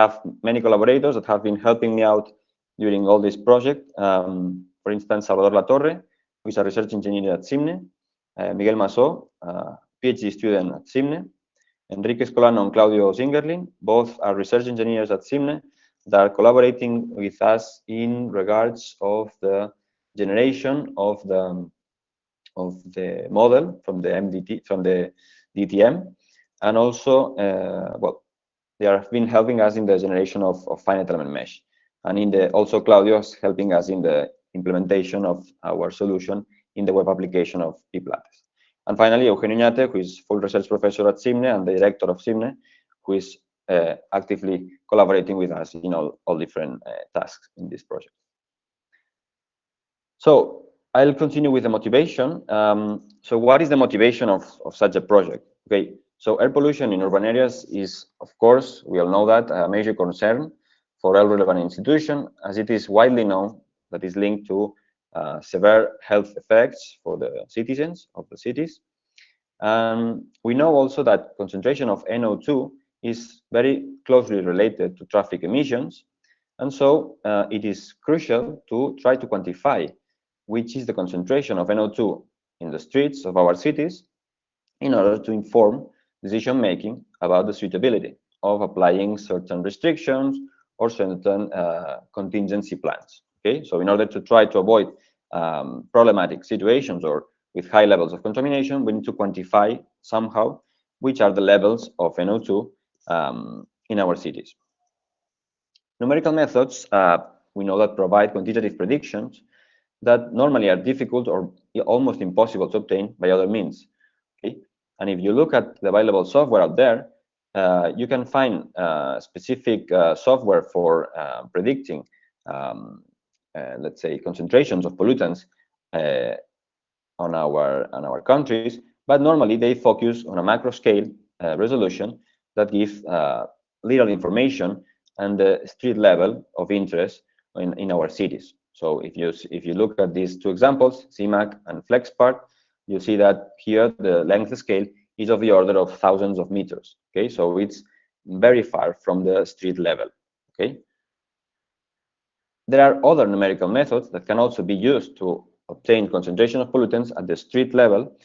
have many collaborators that have been helping me out during all this project. For instance, Salvador Latorre, who is a research engineer at CIMNE, Miguel Masó, PhD student at CIMNE, Enrique Escolano and Claudio Zingerlin, both are research engineers at CIMNE that are collaborating with us in regards of the generation of the model from the DTM, and also well, they have been helping us in the generation of finite element mesh, and also Claudio is helping us in the implementation of our solution in the web application of PiPlates. And finally, Eugenio Oñate, who is full research professor at CIMNE and the director of CIMNE, who is actively collaborating with us in all different tasks in this project. So I'll continue with the motivation. So what is the motivation of such a project? Okay, so air pollution in urban areas is, of course, we all know that, a major concern for all relevant institutions, as it is widely known that is linked to severe health effects for the citizens of the cities. We know also that concentration of NO2 is very closely related to traffic emissions, and so it is crucial to try to quantify which is the concentration of NO2 in the streets of our cities in order to inform decision-making about the suitability of applying certain restrictions or certain contingency plans. Okay, so in order to try to avoid problematic situations or with high levels of contamination, we need to quantify somehow which are the levels of NO2 in our cities. Numerical methods, we know that provide quantitative predictions that normally are difficult or almost impossible to obtain by other means. Okay? And if you look at the available software out there, you can find specific software for predicting, let's say, concentrations of pollutants on our countries, but normally they focus on a macro scale resolution that gives little information and the street level of interest in our cities. So if you look at these two examples, CMAC and FlexPart, you see that here the length scale is of the order of thousands of meters. Okay, so it's very far from the street level. Okay, there are other numerical methods that can also be used to obtain concentration of pollutants at the street level,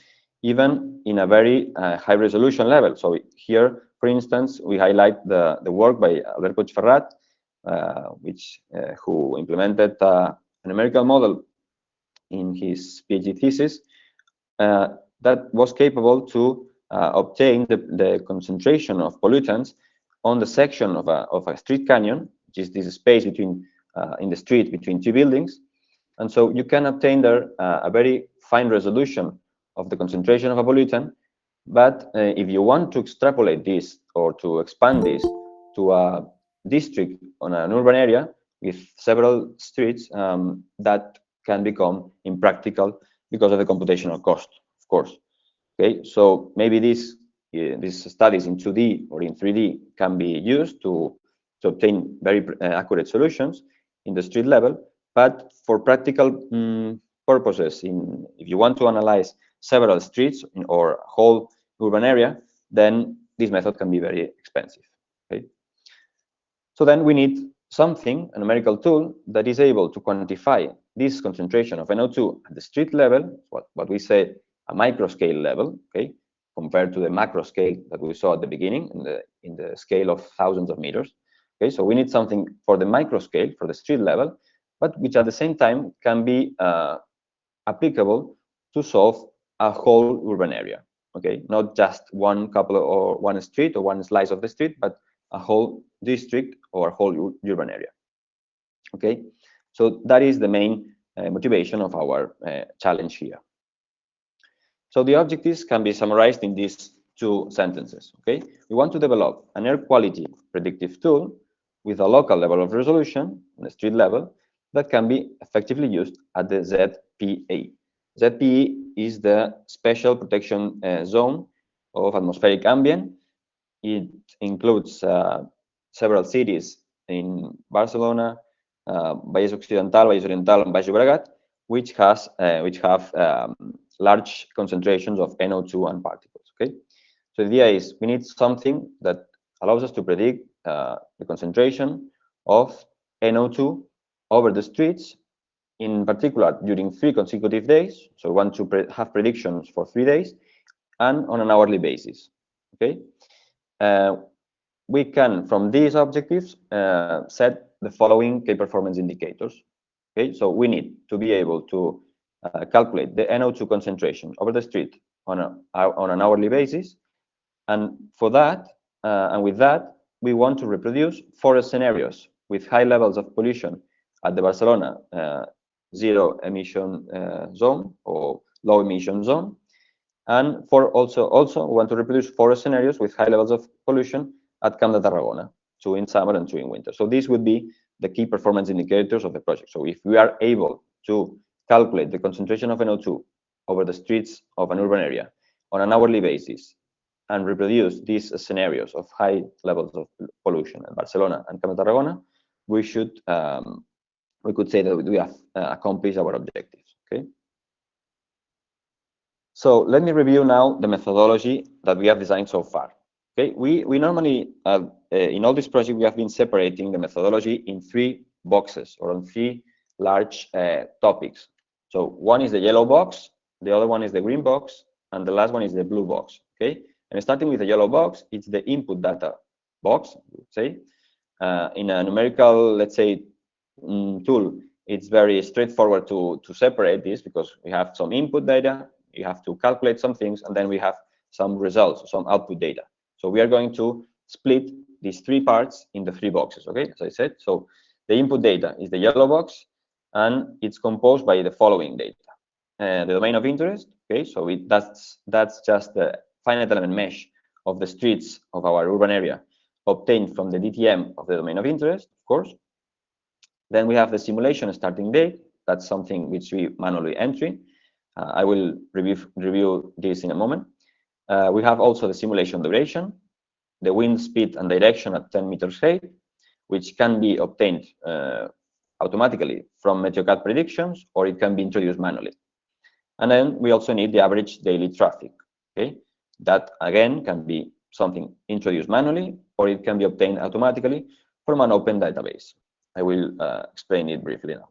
even in a very high resolution level. So here, for instance, we highlight the work by Albert Puigferrat, who implemented a numerical model in his PhD thesis that was capable to obtain the concentration of pollutants on the section of a street canyon, which is this space between in the street between two buildings. And so you can obtain there a very fine resolution of the concentration of a pollutant. But if you want to extrapolate this or to expand this to a district on an urban area with several streets, that can become impractical because of the computational cost, of course. Okay, so maybe these studies in 2D or in 3D can be used to obtain very accurate solutions in the street level, but for practical purposes, if you want to analyze several streets or a whole urban area, then this method can be very expensive. Okay, so then we need something, a numerical tool that is able to quantify this concentration of NO2 at the street level, what we say a micro scale level, okay, compared to the macro scale that we saw at the beginning in the scale of thousands of meters. Okay, so we need something for the micro scale, for the street level, but which at the same time can be applicable to solve a whole urban area. Okay, not just one couple or one street or one slice of the street, but a whole district or a whole urban area. Okay, so that is the main motivation of our challenge here. So the objectives can be summarized in these two sentences. Okay, we want to develop an air quality predictive tool with a local level of resolution, on the street level, that can be effectively used at the ZPA. ZPE is the special protection zone of atmospheric ambient. It includes several cities in Barcelona, Valles Occidental, Valles Oriental, and Baix Llobregat, which have large concentrations of NO2 and particles. Okay, so the idea is we need something that allows us to predict the concentration of NO2 over the streets, in particular during 3 consecutive days. So we want to have predictions for 3 days and on an hourly basis. Okay, we can, from these objectives, set the following key performance indicators. Okay, so we need to be able to calculate the NO2 concentration over the street on an hourly basis, and for that, and with that, we want to reproduce 4 scenarios with high levels of pollution at the Barcelona zero emission zone or low emission zone, and for also we want to reproduce 4 scenarios with high levels of pollution at Camp de Tarragona, 2 in summer and 2 in winter. So these would be the key performance indicators of the project. So if we are able to calculate the concentration of NO2 over the streets of an urban area on an hourly basis and reproduce these scenarios of high levels of pollution in Barcelona and Camp de Tarragona, we could say that we have accomplished our objectives. Okay. So let me review now the methodology that we have designed so far. Okay, we normally in all this project we have been separating the methodology in 3 boxes or on 3 large topics. So one is the yellow box, the other one is the green box, and the last one is the blue box. Okay, and starting with the yellow box, it's the input data box. Say in a numerical, let's say, tool, it's very straightforward to separate this because we have some input data, you have to calculate some things, and then we have some results, some output data. So we are going to split these 3 parts in the 3 boxes, okay, as I said. So the input data is the yellow box, and it's composed by the following data. The domain of interest, okay, so that's just the finite element mesh of the streets of our urban area obtained from the DTM of the domain of interest, of course. Then we have the simulation starting date. That's something which we manually enter. I will review this in a moment. We have also the simulation duration, the wind speed and direction at 10 meters height, which can be obtained automatically from MeteoCAD predictions, or it can be introduced manually. And then we also need the average daily traffic. Okay, that again can be something introduced manually, or it can be obtained automatically from an open database. I will explain it briefly now.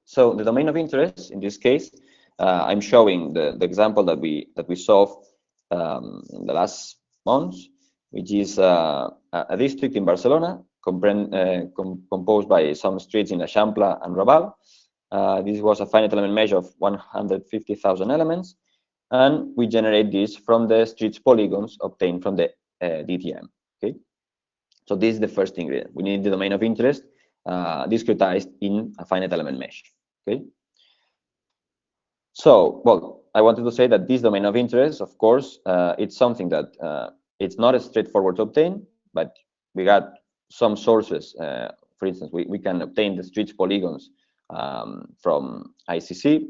So the domain of interest, in this case, I'm showing the example that we solved in the last months, which is a district in Barcelona composed by some streets in Eixample and Raval. This was a finite element measure of 150,000 elements, and we generate this from the streets polygons obtained from the DTM. Okay, so this is the first ingredient. We need the domain of interest discretized in a finite element mesh. Okay. So, well, I wanted to say that this domain of interest, of course, it's something that it's not as straightforward to obtain, but we got some sources. For instance, we can obtain the streets polygons from ICC,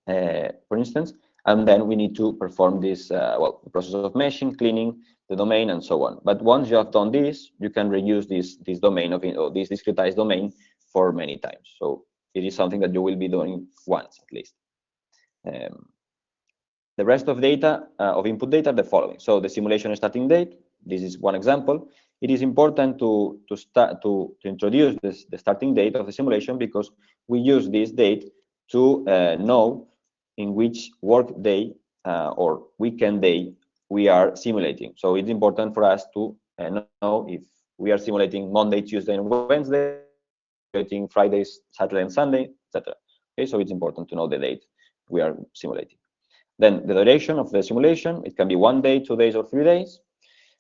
for instance, and then we need to perform this, well, the process of meshing, cleaning the domain, and so on. But once you have done this, you can reuse this domain of, or this discretized domain for many times. So it is something that you will be doing once at least. The rest of data, of input data, are the following. So the simulation starting date, this is one example. It is important to introduce the starting date of the simulation because we use this date to know in which work day or weekend day we are simulating. So it's important for us to know if we are simulating Monday, Tuesday, and Wednesday, simulating Fridays, Saturday, and Sunday, etc. Okay, so it's important to know the date we are simulating. Then the duration of the simulation, it can be 1 day, 2 days, or 3 days.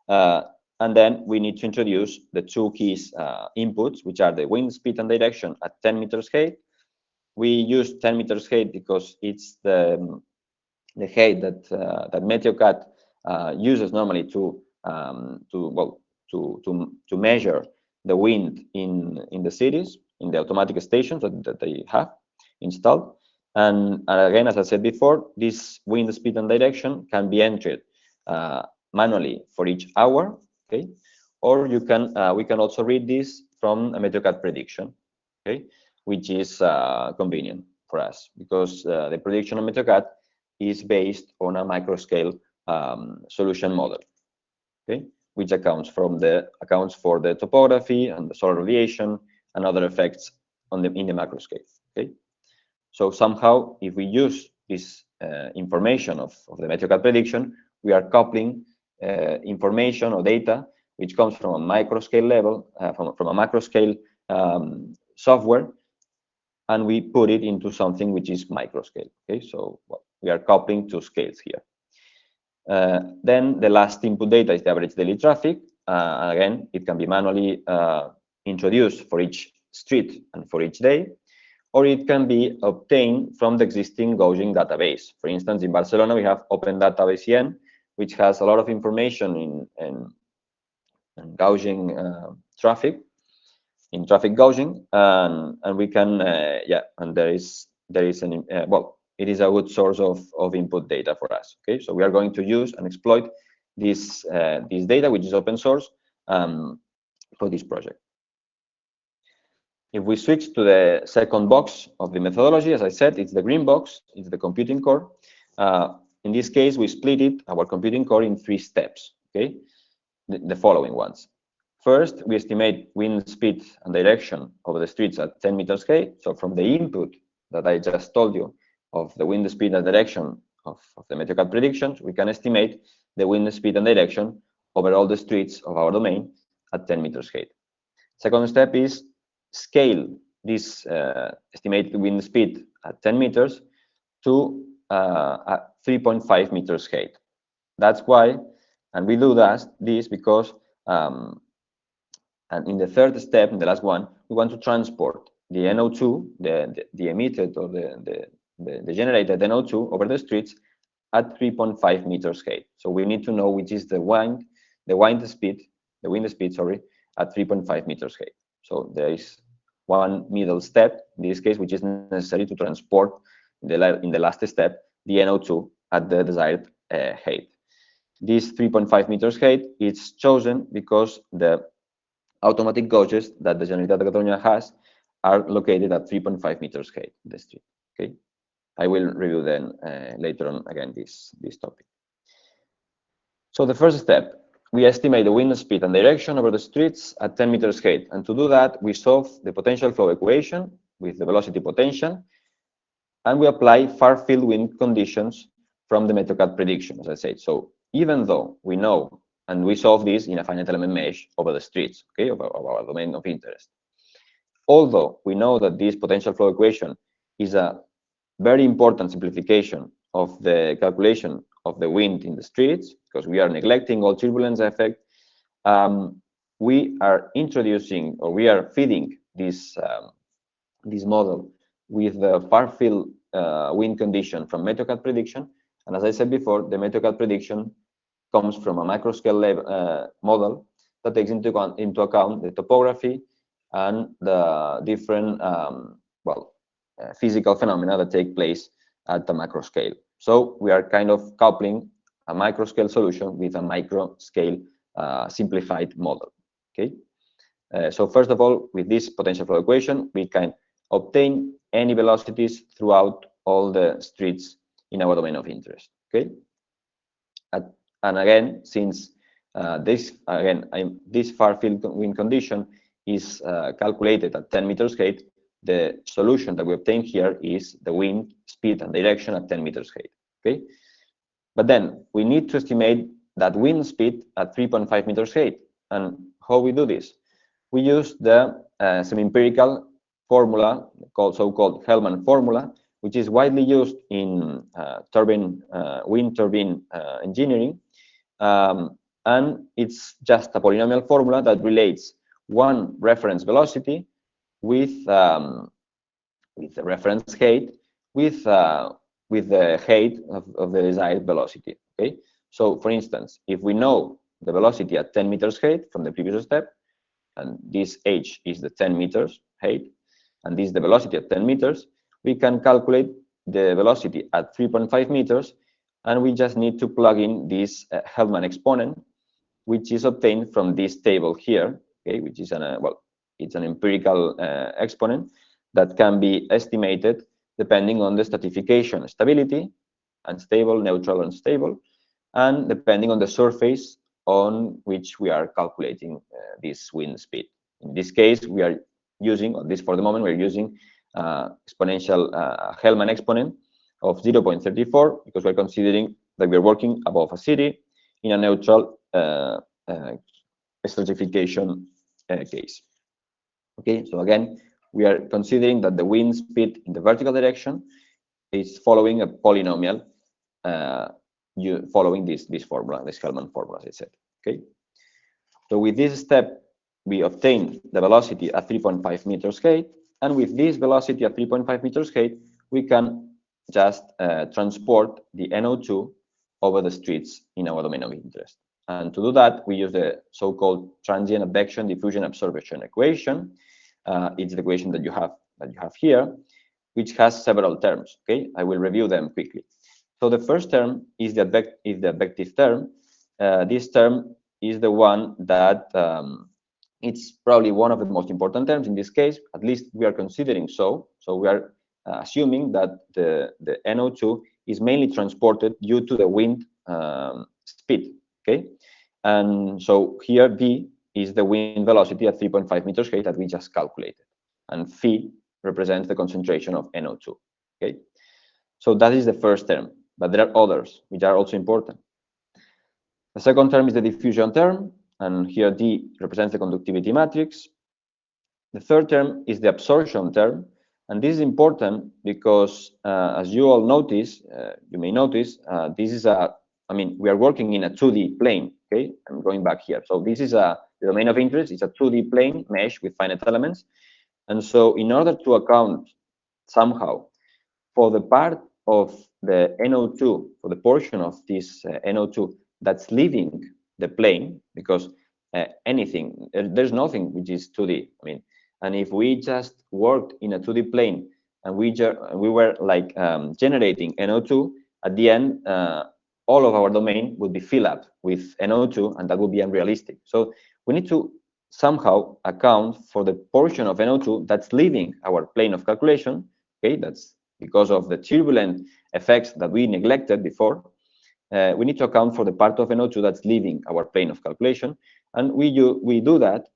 And then we need to introduce the 2 keys inputs, which are the wind speed and direction at 10 meters height. We use 10 meters height because it's the height that that MeteoCAD uses normally to measure the wind in the cities, in the automatic stations that they have installed. And again, as I said before, this wind speed and direction can be entered manually for each hour, okay? Or you can we can also read this from a MeteoCAD prediction, okay, which is convenient for us because the prediction of MeteoCAD is based on a microscale solution model, okay? which accounts for the topography and the solar radiation and other effects in the macro scale. Okay, so somehow if we use this information of the MeteoCAD prediction, we are coupling information or data which comes from a micro scale level, from a macro scale software, and we put it into something which is micro scale. Okay, so we are coupling two scales here. Then the last input data is the average daily traffic. Again, it can be manually introduced for each street and for each day, or it can be obtained from the existing gauging database. For instance, in Barcelona, we have Open Data BCN, which has a lot of information in gauging traffic, in traffic gauging, and we can, and there is an, it is a good source of input data for us. Okay, so we are going to use and exploit this data, which is open source, for this project. If we switch to the second box of the methodology, as I said, it's the green box, it's the computing core. In this case, we split our computing core in 3 steps, okay? The following ones. First, we estimate wind speed and direction over the streets at 10 meters height. So from the input that I just told you of the wind speed and direction of the MeteoCAD predictions, we can estimate the wind speed and direction over all the streets of our domain at 10 meters height. Second step is scale this estimated wind speed at 10 meters to 3.5 meters height. That's why, and we do this because, and in the third step, in the last one, we want to transport the NO2, the emitted or the generated NO2 over the streets at 3.5 meters height. So we need to know which is the wind speed, sorry, at 3.5 meters height. So there is one middle step, in this case, which is necessary to transport in the last step the NO2 at the desired height. This 3.5 meters height is chosen because the automatic gauges that the Generalitat de Catalunya has are located at 3.5 meters height in the street. Okay, I will review then later on again this topic. So the first step, we estimate the wind speed and direction over the streets at 10 meters height. And to do that, we solve the potential flow equation with the velocity potential, and we apply far-field wind conditions from the MeteoCAD prediction, as I said. So even though we know, and we solve this in a finite element mesh over the streets, okay, of our domain of interest. Although we know that this potential flow equation is a very important simplification of the calculation of the wind in the streets, because we are neglecting all turbulence effect, we are introducing, or we are feeding this model with the far-field wind condition from MeteoCAD prediction. And as I said before, the MeteoCAD prediction comes from a microscale model that takes into account the topography and the different physical phenomena that take place at the macro scale. So we are kind of coupling a micro scale solution with a micro scale simplified model. Okay. So first of all, with this potential flow equation, we can obtain any velocities throughout all the streets in our domain of interest. Okay. And again, since this far-field wind condition is calculated at 10 meters height, the solution that we obtain here is the wind speed and direction at 10 meters height. Okay, but then we need to estimate that wind speed at 3.5 meters height. And how we do this? We use the semi-empirical formula so-called Helmand Formula, which is widely used in wind turbine engineering, and it's just a polynomial formula that relates one reference velocity with the reference height with the height of the desired velocity. Okay, so for instance, if we know the velocity at 10 meters height from the previous step, and this h is the 10 meters height, and this is the velocity at 10 meters, we can calculate the velocity at 3.5 meters, and we just need to plug in this Helmand exponent, which is obtained from this table here, okay, which is it's an empirical exponent that can be estimated depending on the stratification stability, unstable, neutral, and stable, and depending on the surface on which we are calculating this wind speed. In this case, we are using, at least for the moment, we're using exponential Helmand exponent of 0.34 because we're considering that we're working above a city in a neutral stratification case. Okay, so again, we are considering that the wind speed in the vertical direction is following a polynomial following this formula, this Helmand formula, as I said. Okay, so with this step, we obtain the velocity at 3.5 meters height, and with this velocity at 3.5 meters height, we can just transport the NO2 over the streets in our domain of interest. And to do that, we use the so-called transient advection diffusion absorption equation. It's the equation that you have here, which has several terms. Okay, I will review them quickly. So the first term is the advective term. This term is the one that it's probably one of the most important terms in this case. At least we are considering so. So we are assuming that the NO2 is mainly transported due to the wind speed. Okay, and so here V is the wind velocity at 3.5 meters height that we just calculated, and phi represents the concentration of NO2. Okay, so that is the first term, but there are others which are also important. The second term is the diffusion term, and here D represents the conductivity matrix. The third term is the absorption term, and this is important because, as you all notice, you may notice, this is we are working in a 2D plane. Okay, I'm going back here. So this is the domain of interest. It's a 2D plane mesh with finite elements, and so in order to account somehow for the part of the NO2, for the portion of this NO2 that's leaving the plane, because there's nothing which is 2D. And if we just worked in a 2D plane and we were like generating NO2, at the end, all of our domain would be filled up with NO2, and that would be unrealistic. So we need to somehow account for the portion of NO2 that's leaving our plane of calculation. Okay, that's because of the turbulent effects that we neglected before. We need to account for the part of NO2 that's leaving our plane of calculation, and we do that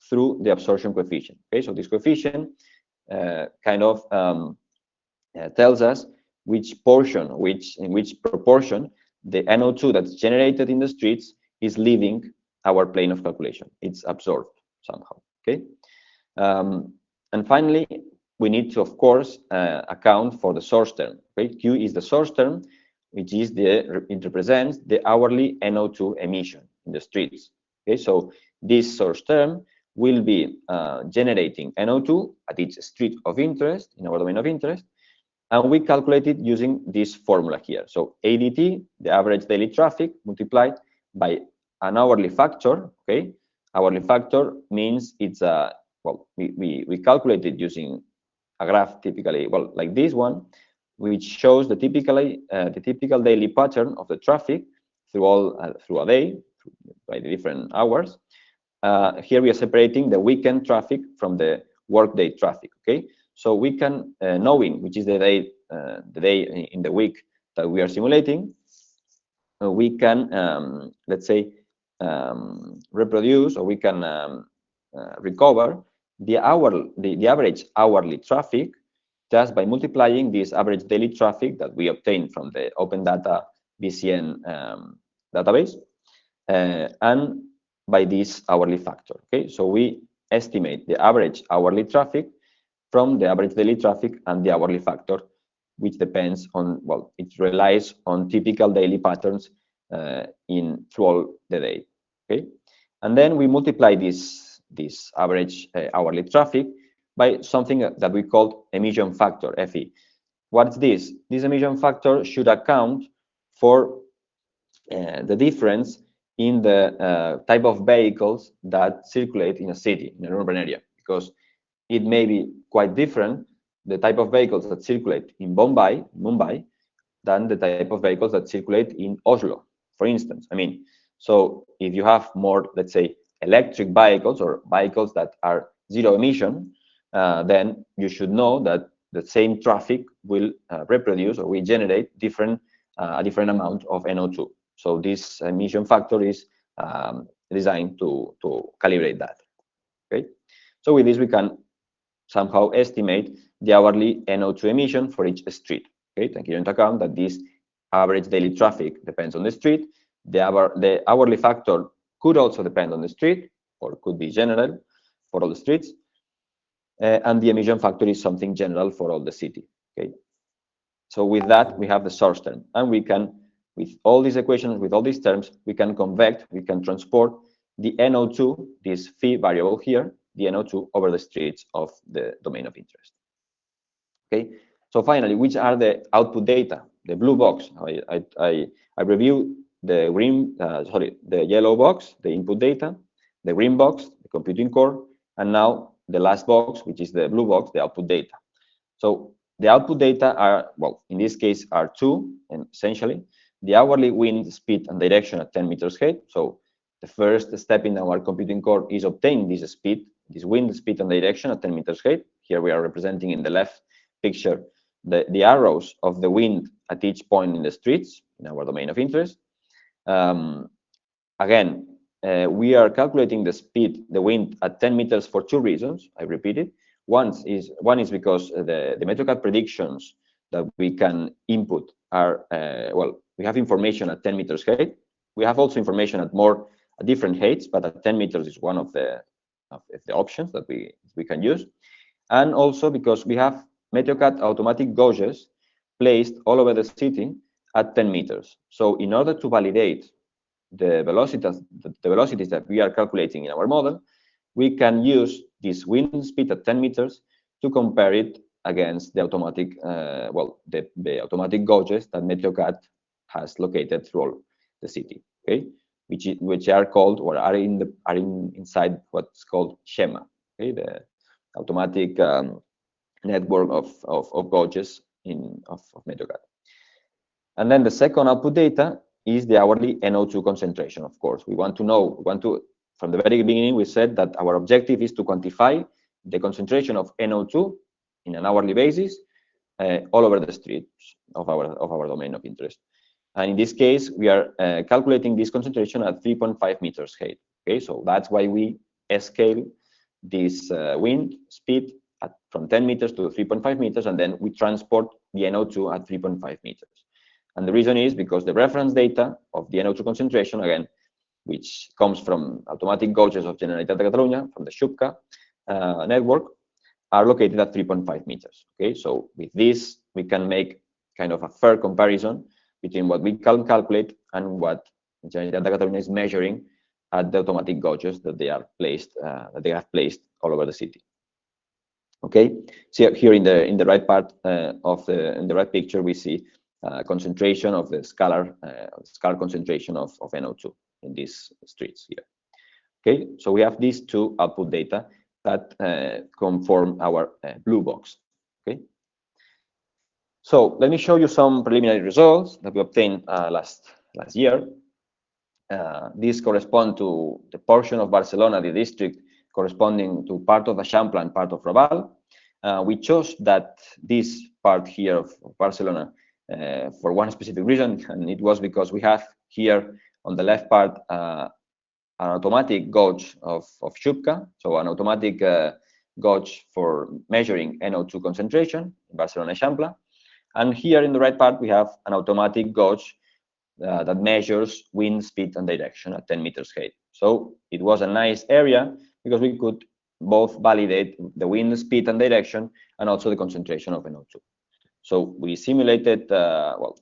through the absorption coefficient. Okay, so this coefficient kind of tells us which portion, in which proportion the NO2 that's generated in the streets is leaving our plane of calculation. It's absorbed somehow. Okay, and finally, we need to, of course, account for the source term. Okay, Q is the source term, which is it represents the hourly NO2 emission in the streets. Okay, so this source term will be generating NO2 at each street of interest in our domain of interest, and we calculate it using this formula here. So ADT, the average daily traffic, multiplied by an hourly factor. Okay, hourly factor means it's we calculate it using a graph typically like this one, which shows the typical daily pattern of the traffic through a day by the different hours. Here we are separating the weekend traffic from the workday traffic. Okay, so we can, knowing which is the day in the week that we are simulating, we can let's say reproduce, or we can recover the average hourly traffic just by multiplying this average daily traffic that we obtain from the Open Data BCN database and by this hourly factor. Okay, so we estimate the average hourly traffic from the average daily traffic and the hourly factor, which depends on, it relies on typical daily patterns through all the day. Okay, and then we multiply this average hourly traffic by something that we call emission factor, FE. What's this? This emission factor should account for the difference in the type of vehicles that circulate in a city, in an urban area, because it may be quite different, the type of vehicles that circulate in Mumbai, than the type of vehicles that circulate in Oslo, for instance. So if you have more, let's say, electric vehicles or vehicles that are zero emission, then you should know that the same traffic will reproduce or will generate a different amount of NO2. So this emission factor is designed to calibrate that. Okay, so with this we can somehow estimate the hourly NO2 emission for each street. Okay, taking into account that this average daily traffic depends on the street. The hourly factor could also depend on the street, or could be general for all the streets, and the emission factor is something general for all the city. Okay, so with that we have the source term, and we can, with all these equations, with all these terms, we can convect, we can transport the NO2, this phi variable here, the NO2 over the streets of the domain of interest. Okay, so finally, which are the output data? The blue box. I review the green, the yellow box, the input data, the green box, the computing core, and now the last box, which is the blue box, the output data. So the output data are, well, in this case, are two, and essentially the hourly wind speed and direction at 10 meters height. So the first step in our computing core is obtain this speed, this wind speed and direction at 10 meters height. Here we are representing in the left picture the arrows of the wind at each point in the streets in our domain of interest. Again, we are calculating the speed, the wind at 10 meters for two reasons. I repeat it. One is because the MetroCAD predictions that we can input are, well, we have information at 10 meters height. We have also information at different heights, but at 10 meters is one of the options that we can use. And also because we have MetroCAD automatic gauges placed all over the city at 10 meters. So in order to validate the velocities that we are calculating in our model, we can use this wind speed at 10 meters to compare it against the automatic, the automatic gauges that MetroCAD has located through all the city. Okay, which are called, or are inside what's called schema. Okay, the automatic network of gauges of MetroCAD. And then the second output data is the hourly NO2 concentration. Of course, we want to, from the very beginning, we said that our objective is to quantify the concentration of NO2 in an hourly basis all over the streets of our domain of interest. And in this case, we are calculating this concentration at 3.5 meters height. Okay, so that's why we scale this wind speed from 10 meters to 3.5 meters, and then we transport the NO2 at 3.5 meters. And the reason is because the reference data of the NO2 concentration, again, which comes from automatic gauges of Generalitat de Catalunya, from the SHUPCA network, are located at 3.5 meters. Okay, so with this, we can make kind of a fair comparison between what we can calculate and what Generalitat de Catalunya is measuring at the automatic gauges that they have placed all over the city. Okay, so here in the right part in the right picture, we see concentration of the scalar concentration of NO2 in these streets here. Okay, so we have these two output data that conform our blue box. Okay, so let me show you some preliminary results that we obtained last year. These correspond to the portion of Barcelona, the district corresponding to part of Eixample and part of Raval. We chose this part here of Barcelona for one specific reason, and it was because we have here on the left part an automatic gauge of SHUPCA, so an automatic gauge for measuring NO2 concentration in Barcelona Eixample. And here in the right part, we have an automatic gauge that measures wind speed and direction at 10 meters height. So it was a nice area because we could both validate the wind speed and direction and also the concentration of NO2. So we simulated,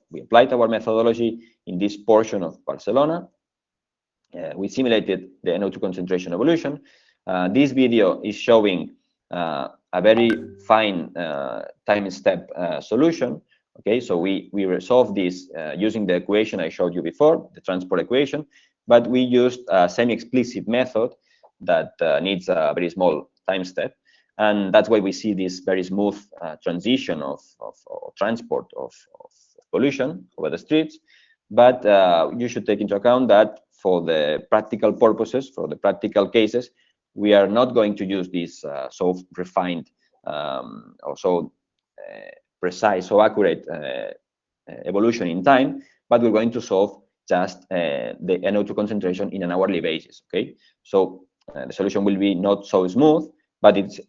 we applied our methodology in this portion of Barcelona. We simulated the NO2 concentration evolution. This video is showing a very fine time step solution. Okay, so we resolved this using the equation I showed you before, the transport equation, but we used a semi-explicit method that needs a very small time step. And that's why we see this very smooth transition of transport of pollution over the streets. But you should take into account that for the practical purposes, for the practical cases, we are not going to use this so refined or so precise, so accurate evolution in time, but we're going to solve just the NO2 concentration in an hourly basis. Okay, so the solution will be not so smooth, but it's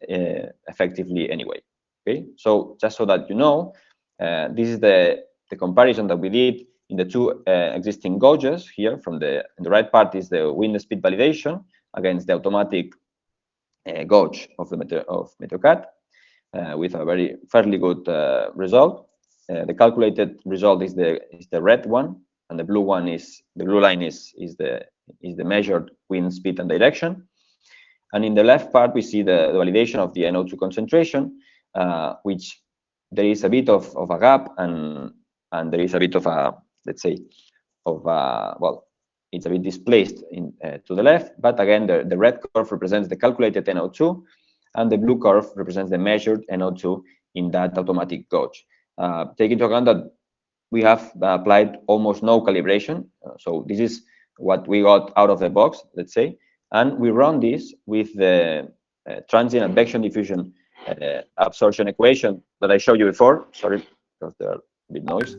effectively anyway. Okay, so just so that you know, this is the comparison that we did in the two existing gauges here. From the right part is the wind speed validation against the automatic gauge of the MeteoCAD with a very fairly good result. The calculated result is the red one, and the blue line is the measured wind speed and direction. And in the left part, we see the validation of the NO2 concentration, which there is a bit of a gap, and there is a bit of a, let's say, well, it's a bit displaced to the left. But again, the red curve represents the calculated NO2, and the blue curve represents the measured NO2 in that automatic gauge. Take into account that we have applied almost no calibration. So this is what we got out of the box, let's say. And we run this with the transient advection diffusion absorption equation that I showed you before. Sorry, because there are a bit noise.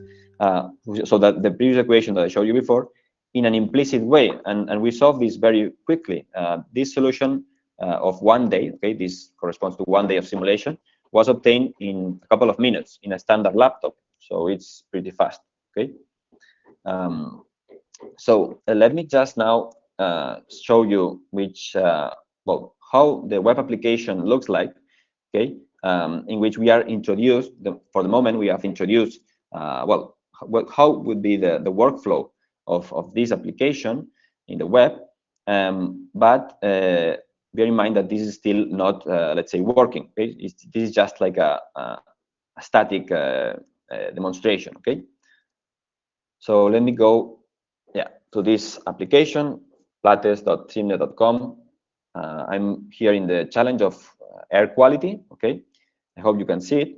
So that the previous equation that I showed you before in an implicit way. And we solved this very quickly. This solution of 1 day, okay, this corresponds to 1 day of simulation, was obtained in a couple of minutes in a standard laptop. So it's pretty fast, okay? So let me just now show you which, well, how the web application looks like, okay, in which we are introduced, for the moment we have introduced, well, how would be the workflow of this application in the web, but bear in mind that this is still not, let's say, working. Okay? This is just like a static demonstration. Okay. So let me go, to this application, plates.simnet.com. I'm here in the challenge of air quality. Okay. I hope you can see it.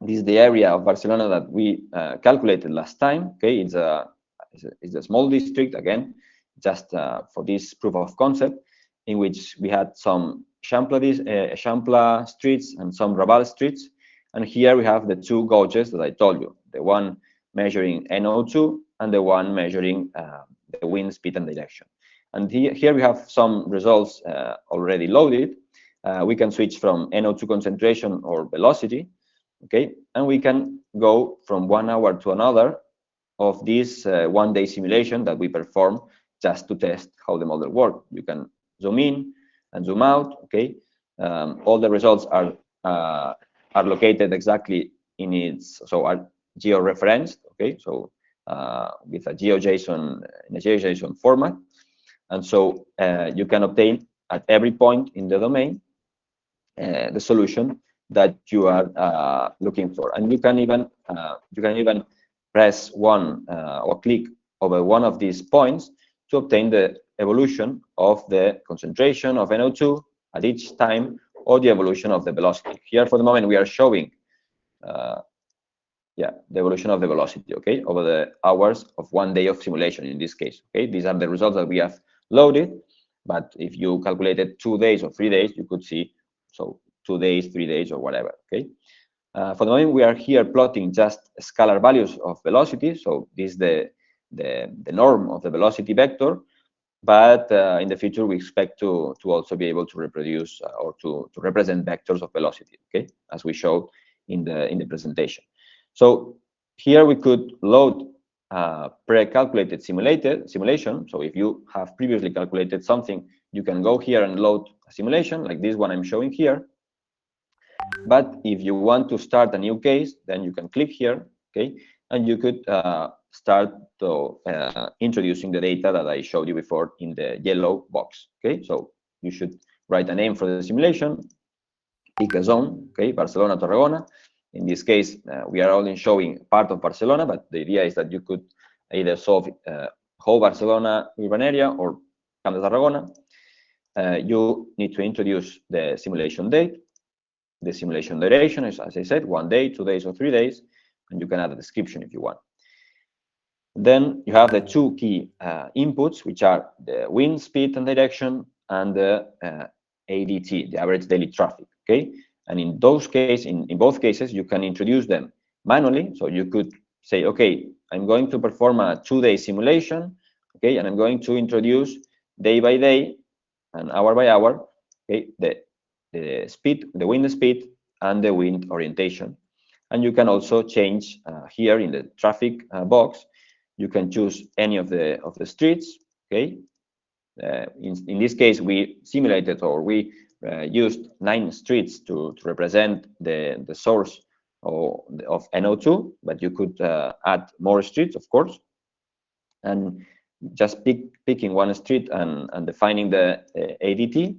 This is the area of Barcelona that we calculated last time. Okay. It's a small district, again, just for this proof of concept, in which we had some Eixample streets and some Raval streets. And here we have the two gauges that I told you, the one measuring NO2 and the one measuring the wind speed and direction. And here we have some results already loaded. We can switch from NO2 concentration or velocity, okay? And we can go from 1 hour to another of this 1 day simulation that we perform just to test how the model works. You can zoom in and zoom out, okay? All the results are located exactly in its, so are geo-referenced, okay? So with a GeoJSON, in a GeoJSON format. And so you can obtain at every point in the domain the solution that you are looking for. And you can even press one or click over one of these points to obtain the evolution of the concentration of NO2 at each time, or the evolution of the velocity. Here, for the moment, we are showing the evolution of the velocity, okay, over the hours of 1 day of simulation in this case. Okay, these are the results that we have loaded. But if you calculated 2 days or 3 days, you could see, so 2 days, 3 days, or whatever. Okay. For the moment, we are here plotting just scalar values of velocity. So this is the norm of the velocity vector. But in the future, we expect to also be able to reproduce or to represent vectors of velocity, okay, as we showed in the presentation. So here we could load pre-calculated simulation. So if you have previously calculated something, you can go here and load a simulation like this one I'm showing here. But if you want to start a new case, then you can click here, okay, and you could start to introducing the data that I showed you before in the yellow box. Okay, so you should write a name for the simulation, pick a zone, okay, Barcelona, Tarragona. In this case, we are only showing part of Barcelona, but the idea is that you could either solve whole Barcelona urban area or Camp de Tarragona. You need to introduce the simulation date. The simulation duration is, as I said, 1 day, 2 days, or 3 days, and you can add a description if you want. Then you have the two key inputs, which are the wind speed and direction, and the ADT, the average daily traffic. Okay, and in those cases, in both cases, you can introduce them manually. So you could say, okay, I'm going to perform a 2-day simulation, okay, and I'm going to introduce day by day and hour by hour, okay, the speed, the wind speed, and the wind orientation. And you can also change here in the traffic box. You can choose any of the streets, okay. In this case, we simulated, or we used 9 streets to represent the source of NO2, but you could add more streets, of course. And just picking one street and defining the ADT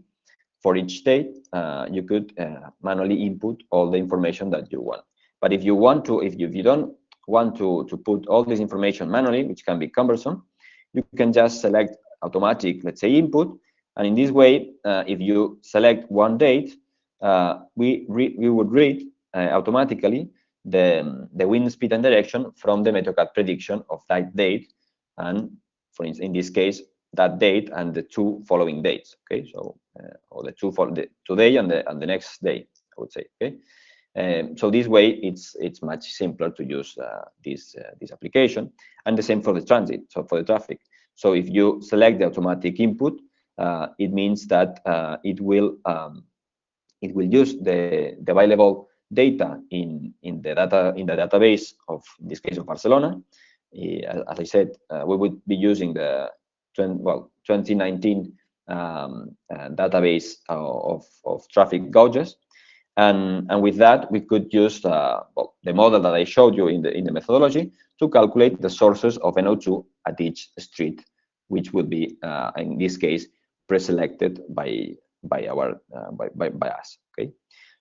for each state, you could manually input all the information that you want. But if you want to, if you don't want to put all this information manually, which can be cumbersome, you can just select automatic, let's say, input. And in this way, if you select one date, we would read automatically the wind speed and direction from the MeteoCAD prediction of that date, and for instance, in this case, that date and the 2 following dates. Okay, so or the 2 for the today and the next day, I would say. Okay, so this way it's much simpler to use this application, and the same for the transit. So for the traffic. So if you select the automatic input, it means that it will use the available data in the database of, in this case, of Barcelona. As I said, we would be using the 2019 database of traffic gauges, and with that we could use the model that I showed you in the methodology to calculate the sources of NO2 at each street, which will be in this case pre-selected by us. Okay,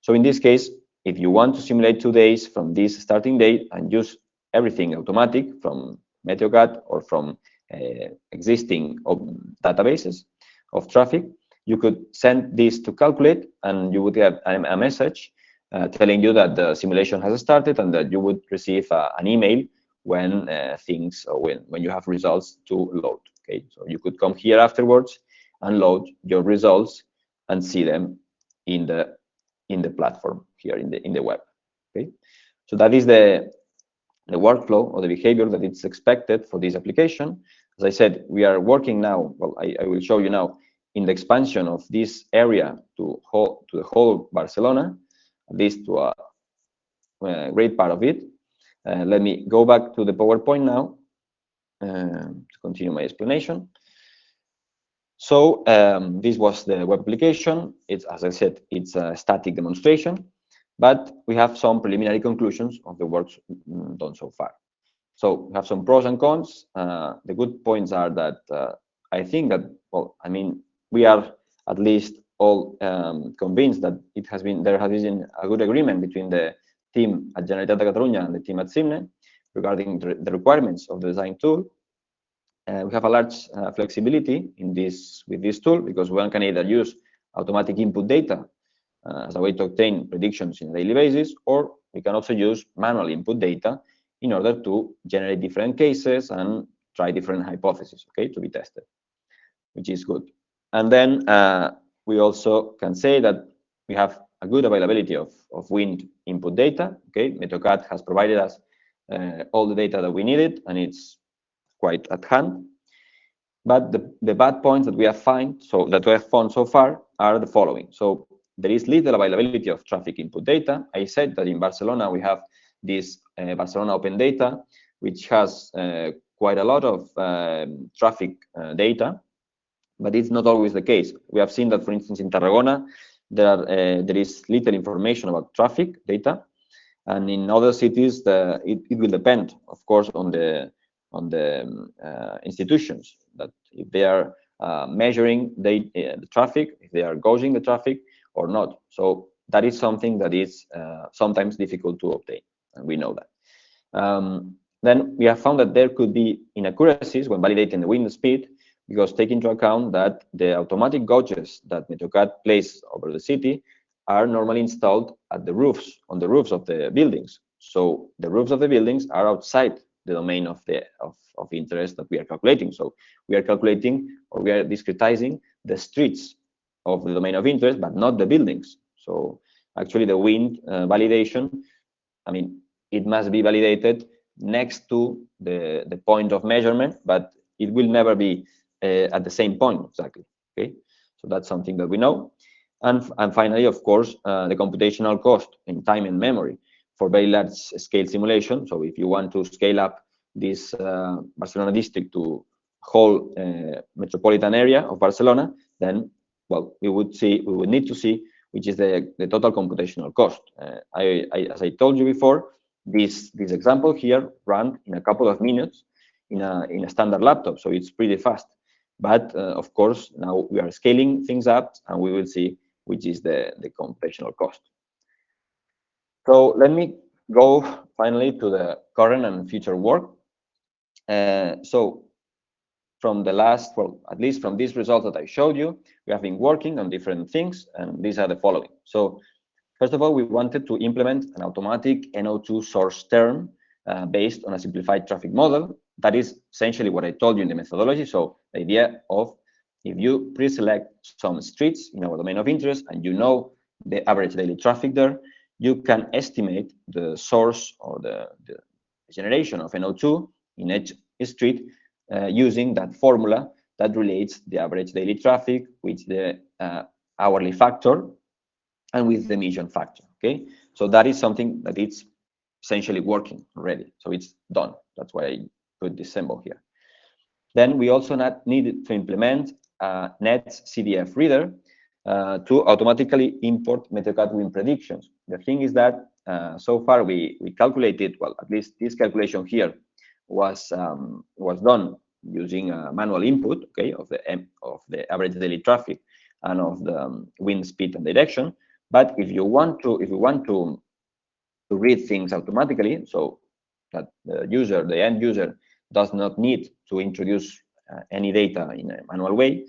so in this case, if you want to simulate 2 days from this starting date and use everything automatic from MeteoCAD or from existing databases of traffic, you could send this to calculate, and you would get a message telling you that the simulation has started, and that you would receive an email when when you have results to load. Okay, so you could come here afterwards and load your results and see them in the platform here in the web. Okay, so that is the workflow or the behavior that it's expected for this application. As I said, we are working now. Well, I will show you now in the expansion of this area to the whole Barcelona, at least to a great part of it. Let me go back to the PowerPoint now to continue my explanation. So this was the web application. It's, as I said, it's a static demonstration, but we have some preliminary conclusions of the work done so far. So we have some pros and cons. The good points are that I think that, well, I mean, we are at least all convinced that there has been a good agreement between the team at Generalitat de Catalunya and the team at CIMNE regarding the requirements of the design tool. We have a large flexibility with this tool, because one can either use automatic input data as a way to obtain predictions on a daily basis, or we can also use manual input data in order to generate different cases and try different hypotheses, okay, to be tested, which is good. And then we also can say that we have a good availability of wind input data. Okay, MeteoCAD has provided us all the data that we needed, and it's quite at hand. But the bad points that we have found so far are the following. So there is little availability of traffic input data. I said that in Barcelona we have this Barcelona Open Data, which has quite a lot of traffic data, but it's not always the case. We have seen that, for instance, in Tarragona, there is little information about traffic data, and in other cities, it will depend, of course, on the institutions, that if they are measuring the traffic, if they are gauging the traffic or not. So that is something that is sometimes difficult to obtain, and we know that. Then we have found that there could be inaccuracies when validating the wind speed, because take into account that the automatic gauges that MeteoCAD places over the city are normally installed at the roofs, on the roofs of the buildings. So the roofs of the buildings are outside the domain of interest that we are calculating. So we are calculating, or we are discretizing the streets of the domain of interest, but not the buildings. So actually the wind validation, I mean, it must be validated next to the point of measurement, but it will never be at the same point exactly. Okay, so that's something that we know. And finally, of course, the computational cost in time and memory for very large scale simulation. So if you want to scale up this Barcelona district to whole metropolitan area of Barcelona, then, well, we would need to see which is the total computational cost. As I told you before, this example here ran in a couple of minutes in a standard laptop, so it's pretty fast. But of course, now we are scaling things up, and we will see which is the computational cost. So let me go finally to the current and future work. So from the last, well, at least from these results that I showed you, we have been working on different things, and these are the following. So first of all, we wanted to implement an automatic NO2 source term based on a simplified traffic model. That is essentially what I told you in the methodology. So the idea of, if you pre-select some streets in our domain of interest and you know the average daily traffic there, you can estimate the source or the generation of NO2 in each street using that formula that relates the average daily traffic with the hourly factor and with the emission factor. Okay, so that is something that it's essentially working already. So it's done. That's why I put this symbol here. Then we also needed to implement a net CDF reader to automatically import MeteoCAD wind predictions. The thing is that so far we calculated, well, at least this calculation here was done using a manual input, okay, of the average daily traffic and of the wind speed and direction. But if we want to read things automatically, so that the end user does not need to introduce any data in a manual way,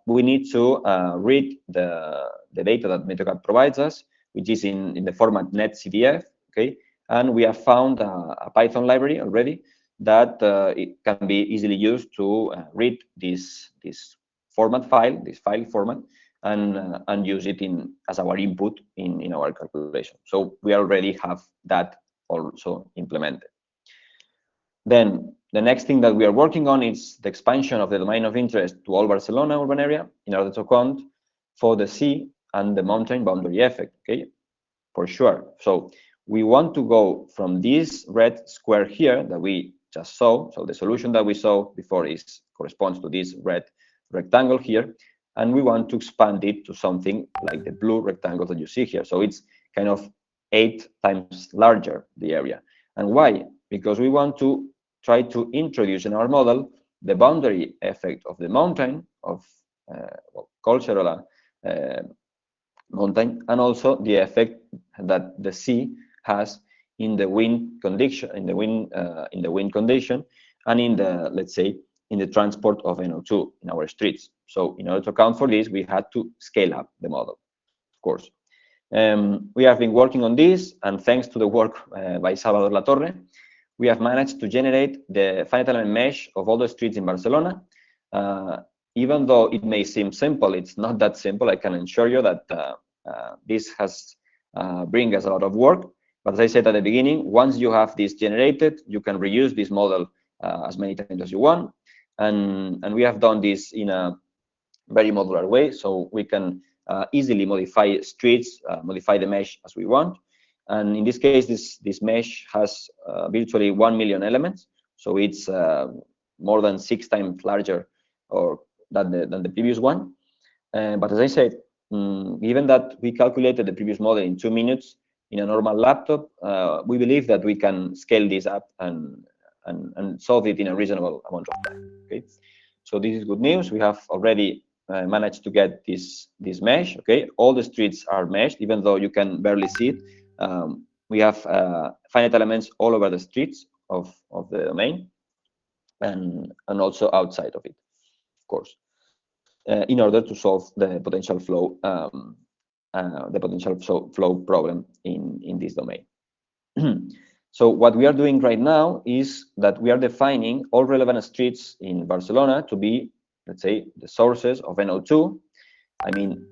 we need to read the data that MeteoCAD provides us, which is in the format netcdf. Okay, and we have found a Python library already that it can be easily used to read this format file, this file format, and use it as our input in our calculation. So we already have that also implemented. Then the next thing that we are working on is the expansion of the domain of interest to all Barcelona urban area in order to account for the sea and the mountain boundary effect. Okay, for sure. So we want to go from this red square here that we just saw. So the solution that we saw before corresponds to this red rectangle here, and we want to expand it to something like the blue rectangle that you see here. So it's kind of 8 times larger, the area. And why? Because we want to try to introduce in our model the boundary effect of the mountain, of cultural mountain, and also the effect that the sea has in the wind condition, in the wind condition, and in the, let's say, in the transport of NO2 in our streets. So in order to account for this, we had to scale up the model, of course. We have been working on this, and thanks to the work by Salvador Latorre, we have managed to generate the finite element mesh of all the streets in Barcelona. Even though it may seem simple, it's not that simple. I can assure you that this has bring us a lot of work. But as I said at the beginning, once you have this generated, you can reuse this model as many times as you want. And we have done this in a very modular way, so we can easily modify streets, modify the mesh as we want. And in this case, this mesh has virtually 1 million elements, so it's more than 6 times larger than the previous one. But as I said, given that we calculated the previous model in 2 minutes in a normal laptop, we believe that we can scale this up and solve it in a reasonable amount of time. Okay, so this is good news. We have already managed to get this mesh. Okay, all the streets are meshed, even though you can barely see it. We have finite elements all over the streets of the domain, and also outside of it, of course, in order to solve the potential flow problem in this domain. So what we are doing right now is that we are defining all relevant streets in Barcelona to be, let's say, the sources of NO2. I mean,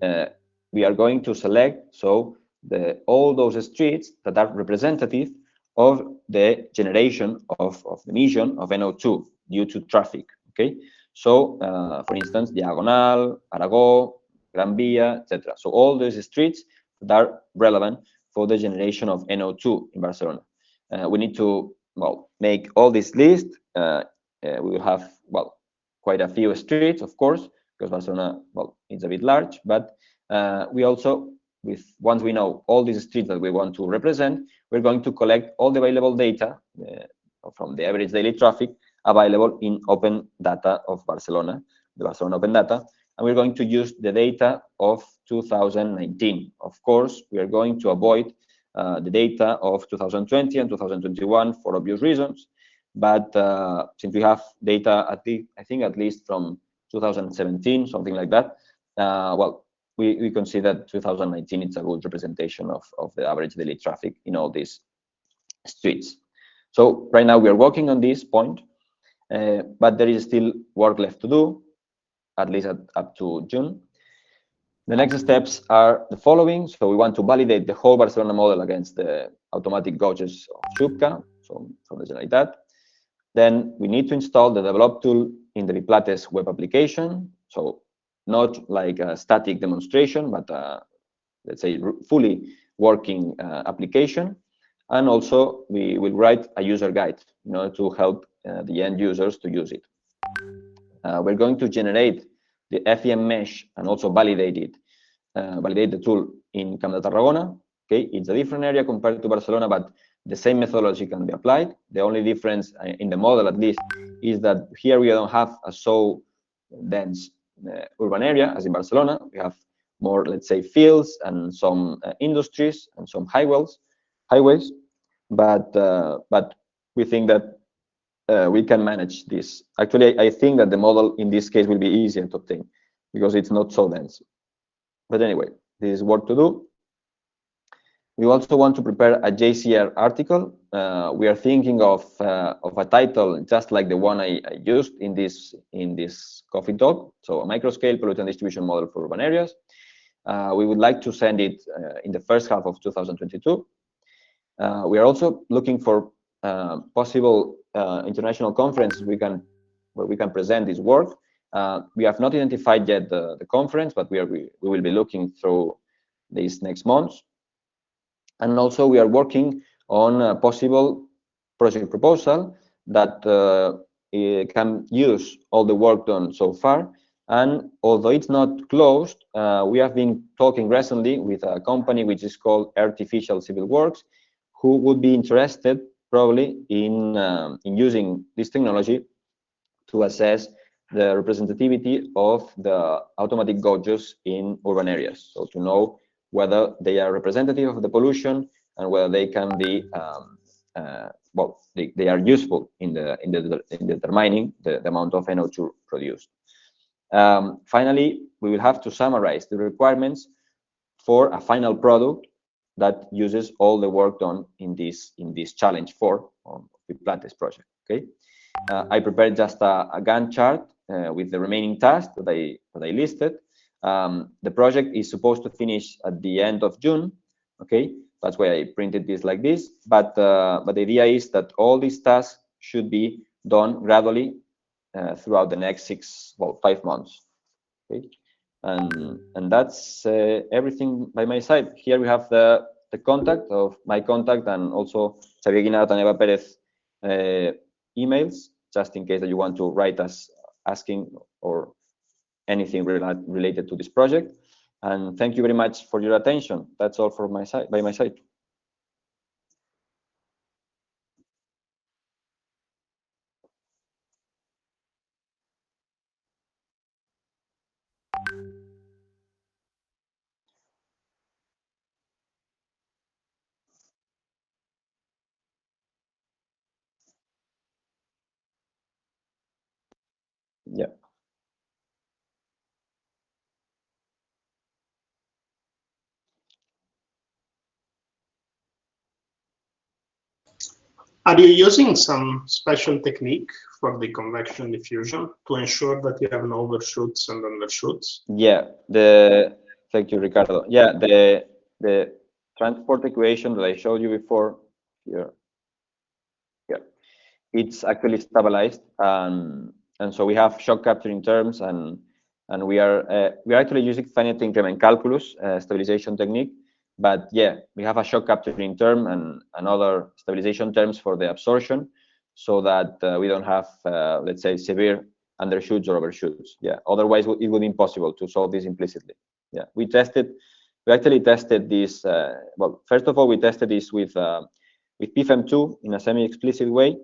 we are going to select all those streets that are representative of the generation of the emission of NO2 due to traffic. Okay, so for instance, Diagonal, Aragó, Gran Via, etc. So all these streets that are relevant for the generation of NO2 in Barcelona. We need to, well, make all this list. We will have, well, quite a few streets, of course, because Barcelona, well, it's a bit large, but we also, once we know all these streets that we want to represent, we're going to collect all the available data from the average daily traffic available in open data of Barcelona, the Barcelona open data, and we're going to use the data of 2019. Of course, we are going to avoid the data of 2020 and 2021 for obvious reasons, but since we have data I think at least from 2017, something like that, well, we consider 2019 it's a good representation of the average daily traffic in all these streets. So right now we are working on this point, but there is still work left to do, at least up to June. The next steps are the following. So we want to validate the whole Barcelona model against the automatic gauges of Shubka, so from the Generalitat. Then we need to install the develop tool in the PiPlates web application. So not like a static demonstration, but let's say fully working application. And also we will write a user guide in order to help the end users to use it. We're going to generate the FEM mesh and also validate it, validate the tool in Camp de Tarragona. Okay, it's a different area compared to Barcelona, but the same methodology can be applied. The only difference in the model, at least, is that here we don't have a so dense urban area as in Barcelona. We have more, let's say, fields and some industries and some highways. But we think that we can manage this. Actually, I think that the model in this case will be easier to obtain because it's not so dense. But anyway, this is work to do. We also want to prepare a JCR article. We are thinking of a title just like the one I used in this coffee talk. So a microscale pollutant distribution model for urban areas. We would like to send it in the first half of 2022. We are also looking for possible international conferences where we can present this work. We have not identified yet the conference, but we will be looking through these next months. And also we are working on a possible project proposal that can use all the work done so far. And although it's not closed, we have been talking recently with a company which is called Artificial Civil Works, who would be interested probably in using this technology to assess the representativity of the automatic gauges in urban areas. So to know whether they are representative of the pollution and whether they can be, well, they are useful in determining the amount of NO2 produced. Finally, we will have to summarize the requirements for a final product that uses all the work done in this challenge 4 of the PiPlates project. Okay, I prepared just a Gantt chart with the remaining tasks that I listed. The project is supposed to finish at the end of June. Okay, that's why I printed this like this. But the idea is that all these tasks should be done gradually throughout the next 5 months. Okay, and that's everything by my side. Here we have the contact of my contact and also Xavier Guinart and Eva Perez emails, just in case that you want to write us asking or anything related to this project. And thank you very much for your attention. That's all from my side, by my side. Yeah. Are you using some special technique for the convection diffusion to ensure that you have no overshoots and undershoots? Yeah, thank you, Ricardo. Yeah, the transport equation that I showed you before here, it's actually stabilized, and so we have shock capturing terms, and we're actually using finite increment calculus stabilization technique. But yeah, we have a shock capturing term and other stabilization terms for the absorption, so that we don't have, let's say, severe undershoots or overshoots. Yeah, otherwise it would be impossible to solve this implicitly. Yeah, we actually tested this. Well, first of all, we tested this with PFM2 in a semi-explicit way.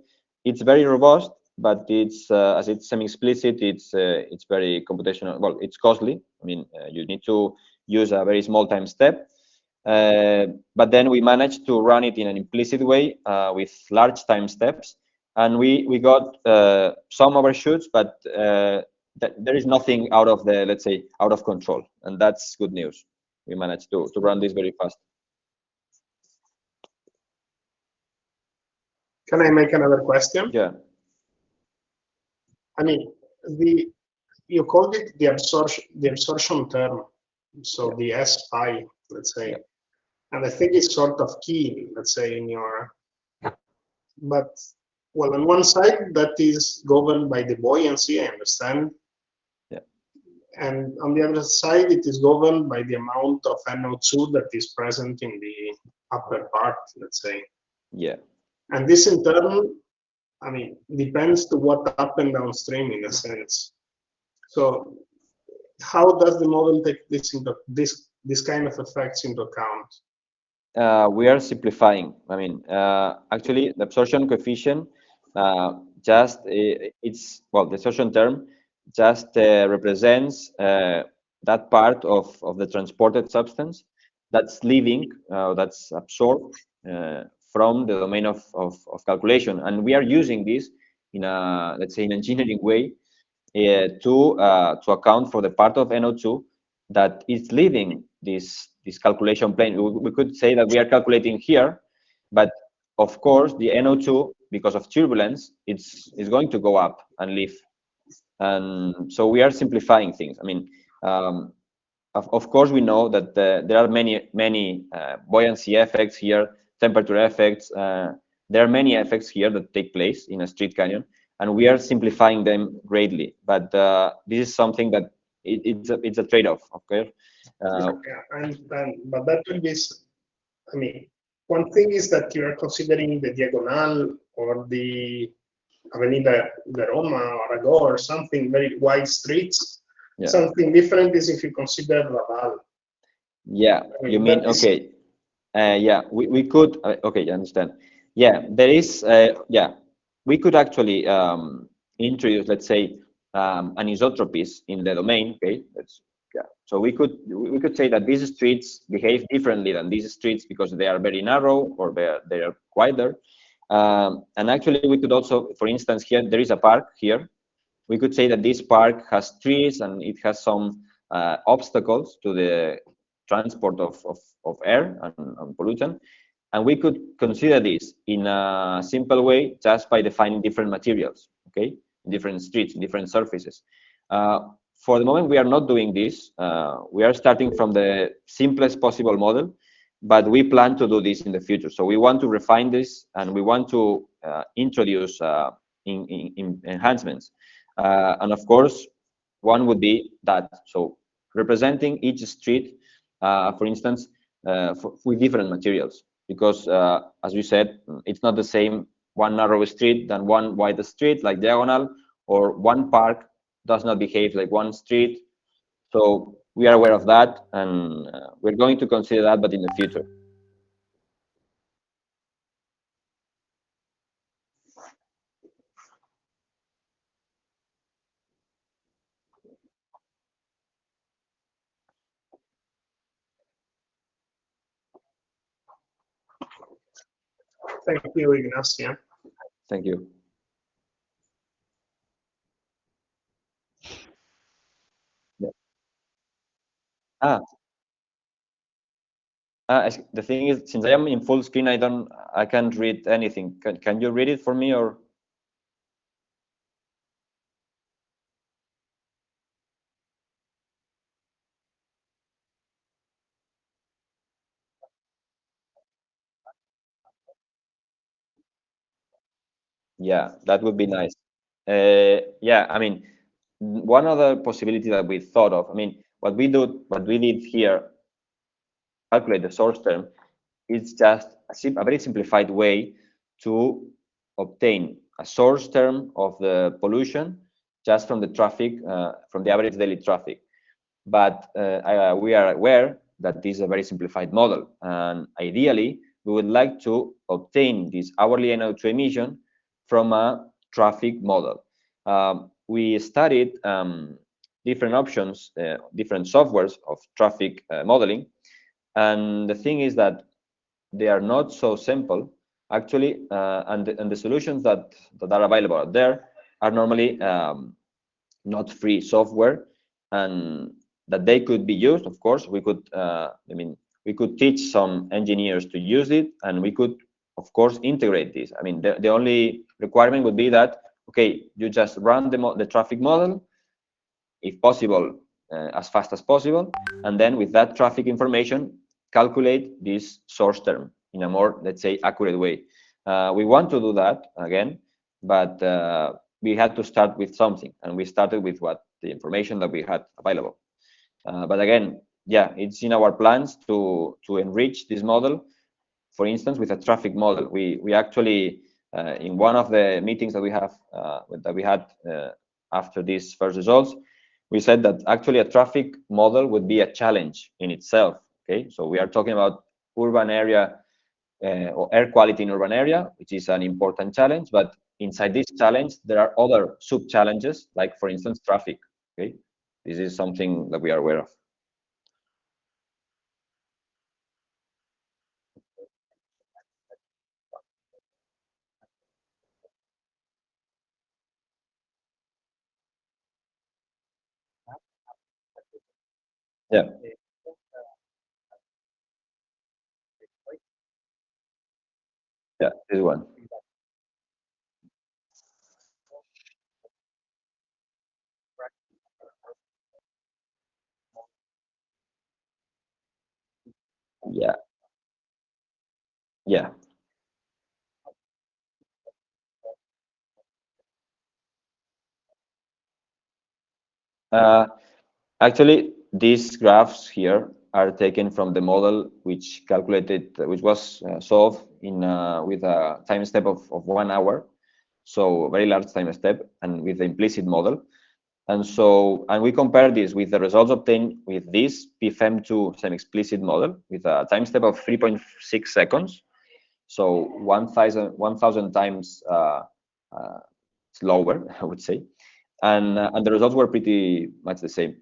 It's very robust, but it's as it's semi-explicit, it's very computational. Well, it's costly. I mean, you need to use a very small time step. But then we managed to run it in an implicit way with large time steps, and we got some overshoots, but there is nothing out of the, let's say, out of control, and that's good news. We managed to run this very fast. Can I make another question? Yeah. I mean, you called it the absorption term, so the S phi, let's say, and I think it's sort of key, let's say, in your. But well, on one side that is governed by the buoyancy, I understand. Yeah. And on the other side, it is governed by the amount of NO2 that is present in the upper part, let's say. Yeah. And this in turn, I mean, depends to what up and downstream in a sense. So how does the model take this into this kind of effects into account? We are simplifying. I mean, actually, the absorption coefficient it's, well, the absorption term just represents that part of the transported substance that's leaving, that's absorbed from the domain of calculation. And we are using this in a, let's say, an engineering way to account for the part of NO2 that is leaving this calculation plane. We could say that we are calculating here, but of course the NO2, because of turbulence, it's going to go up and leave. And so we are simplifying things. I mean, of course we know that there are many buoyancy effects here, temperature effects. There are many effects here that take place in a street canyon, and we are simplifying them greatly. But this is something that it's a trade-off. Okay. But that will be, I mean, one thing is that you are considering the diagonal or the Avenida de Roma or Ago or something, very wide streets. Yeah. Something different is if you consider Raval. Yeah, I mean, you mean, okay. Yeah, we could, okay, I understand. Yeah, there is, yeah, we could actually introduce, let's say, anisotropies in the domain, okay? Yeah. So we could say that these streets behave differently than these streets because they are very narrow or they are wider. And actually, we could also, for instance, here there is a park here. We could say that this park has trees and it has some obstacles to the transport of air and pollutant. And we could consider this in a simple way just by defining different materials, okay, different streets, different surfaces. For the moment, we are not doing this. We are starting from the simplest possible model, but we plan to do this in the future. So we want to refine this, and we want to introduce in enhancements. And of course, one would be that, so representing each street, for instance, with different materials, because as we said, it's not the same one narrow street than one wide street, like diagonal, or one park does not behave like one street. So we are aware of that, and we're going to consider that, but in the future. Thank you, Ignasi. Thank you. Yeah. The thing is, since I am in full screen, I can't read anything. Can you read it for me, or? Yeah, that would be nice. Yeah, I mean, one other possibility that we thought of, I mean, what we did here, calculate the source term, it's just a very simplified way to obtain a source term of the pollution just from the traffic, from the average daily traffic. But we are aware that this is a very simplified model, and ideally, we would like to obtain this hourly NO2 emission from a traffic model. We studied different options, different softwares of traffic modeling, and the thing is that they are not so simple actually, and the solutions that are available out there are normally not free software, and that they could be used. Of course, we could I mean, we could teach some engineers to use it, and we could of course integrate this. I mean, the only requirement would be that, okay, you just run the traffic model, if possible, as fast as possible, and then with that traffic information, calculate this source term in a more, let's say, accurate way. We want to do that again, but we had to start with something, and we started with what the information that we had available. But again, yeah, it's in our plans to enrich this model. For instance, with a traffic model, we actually in one of the meetings that we have that we had after these first results, we said that actually a traffic model would be a challenge in itself. Okay, so we are talking about urban area or air quality in urban area, which is an important challenge. But inside this challenge, there are other sub challenges, like for instance, traffic. Okay, this is something that we are aware of. Yeah, yeah, this one. Yeah, yeah. Uh, Actually, these graphs here are taken from the model which calculated, which was solved in with a time step of 1 hour, so a very large time step, and with the implicit model. And so, and we compare this with the results obtained with this PFM2 semi-explicit model with a time step of 3.6 seconds, so 1,000 times slower, I would say, and the results were pretty much the same.